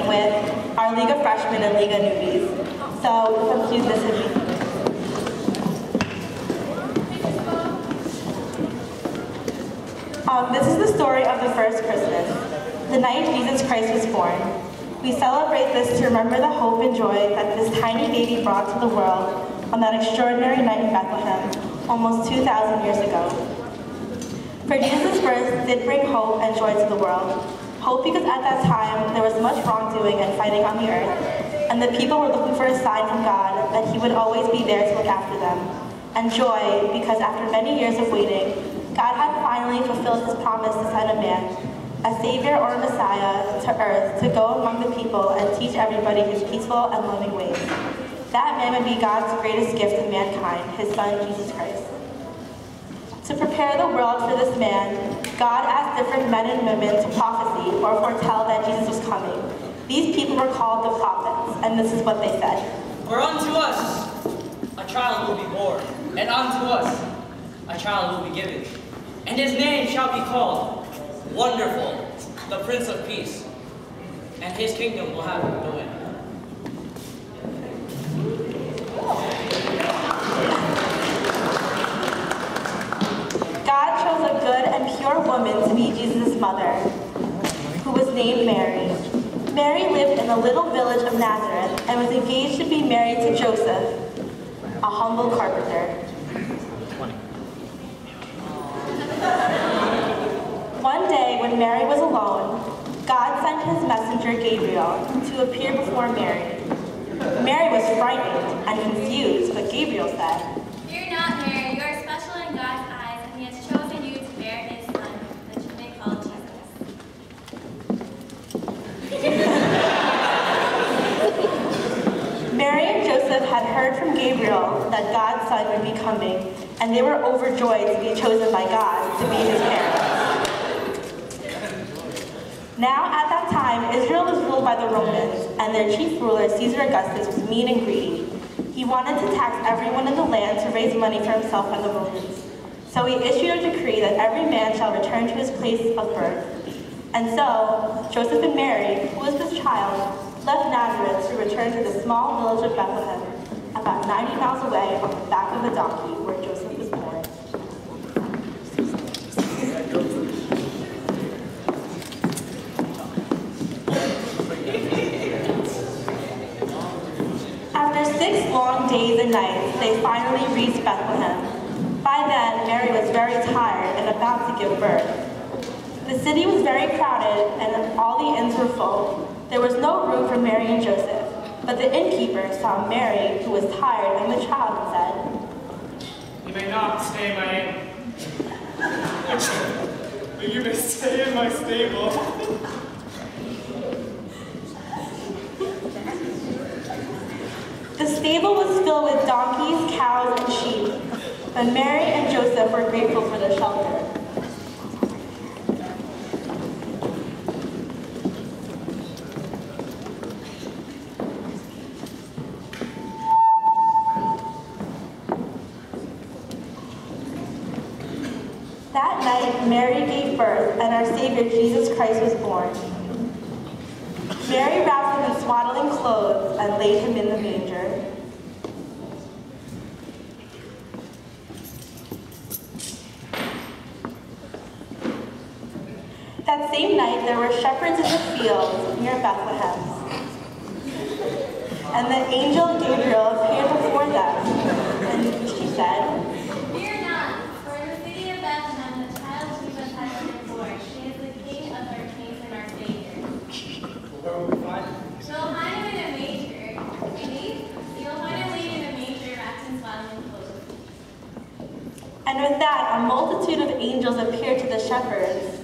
team with our Liga freshmen and Liga newbies. So let's use this with me. This is the story of the first Christmas, the night Jesus Christ was born. We celebrate this to remember the hope and joy that this tiny baby brought to the world on that extraordinary night in Bethlehem, almost 2,000 years ago. For Jesus' birth did bring hope and joy to the world. Hope because at that time there was much wrongdoing and fighting on the earth, and the people were looking for a sign from God that He would always be there to look after them. And joy because after many years of waiting, God had finally fulfilled His promise to send a man, a Savior or a Messiah, to earth to go among the people and teach everybody His peaceful and loving ways. That man would be God's greatest gift to mankind, His Son, Jesus Christ. To prepare the world for this man, God asked different men and women to prophesy or foretell that Jesus was coming. These people were called the prophets, and this is what they said. For unto us a child will be born, and unto us a child will be given. And His name shall be called Wonderful, the Prince of Peace, and His kingdom will have no end. God chose a good and pure woman to be Jesus' mother, who was named Mary. Mary lived in the little village of Nazareth and was engaged to be married to Joseph, a humble carpenter. One day, when Mary was alone, God sent His messenger Gabriel to appear before Mary. Mary was frightened and confused, but Gabriel said, "Fear not, Mary, you are special in God's eyes, and He has chosen you to bear His Son, that you may call Jesus." Mary and Joseph had heard from Gabriel that God's Son would be coming, and they were overjoyed to be chosen by God to be His parents. Now, at that time, Israel was ruled by the Romans, and their chief ruler, Caesar Augustus, was mean and greedy. He wanted to tax everyone in the land to raise money for himself and the Romans. So he issued a decree that every man shall return to his place of birth. And so, Joseph and Mary, who was with child, left Nazareth to return to the small village of Bethlehem, about 90 miles away on the back of a donkey where Joseph was born. After 6 long days and nights, they finally reached Bethlehem. By then, Mary was very tired and about to give birth. The city was very crowded and all the inns were full. There was no room for Mary and Joseph, but the innkeeper saw Mary, who was tired, and the child and said, "You may not stay in my inn, but you may stay in my stable." The stable was filled with donkeys, cows, and sheep, but Mary and Joseph were grateful for the shelter. That night, Mary gave birth, and our Savior Jesus Christ was born. Mary wrapped Him in swaddling clothes and laid Him in the manger. That same night, there were shepherds in the fields near Bethlehem, and the angel Gabriel appeared before them, and she said, "Fear not, for in the city of Bethlehem the child Jesus has been born. He is the King of our kings and our Savior." Where will we find Him? You'll find Him in a manger. Indeed, you'll find Him laid in a manger wrapped in swaddling clothes. and with that, a multitude of angels appeared to the shepherds.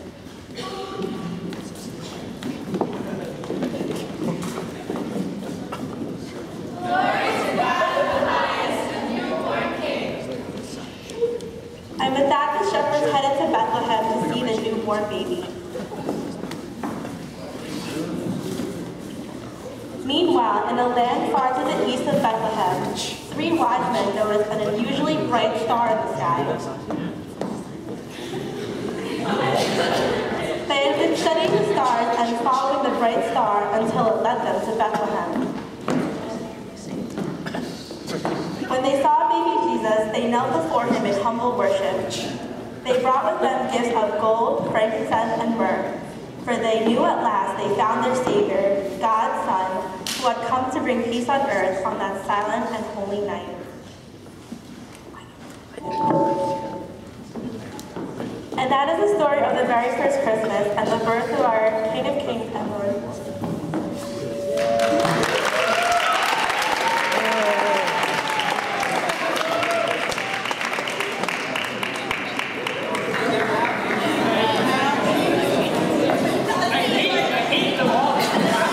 And with that, the shepherds headed to Bethlehem to see the newborn baby. Meanwhile, in a land far to the east of Bethlehem, 3 wise men noticed an unusually bright star in the sky. They had been studying the star stars and following the bright star until it led them to Bethlehem. When they saw baby Jesus, they knelt before him in humble worship. They brought with them gifts of gold, frankincense, and myrrh, for they knew at last they found their Savior, God's Son, who had come to bring peace on earth on that silent and holy night. And that is the story of the very first Christmas and the birth of our King of Kings and Lord of Lords.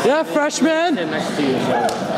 Yeah, freshman. Next to you.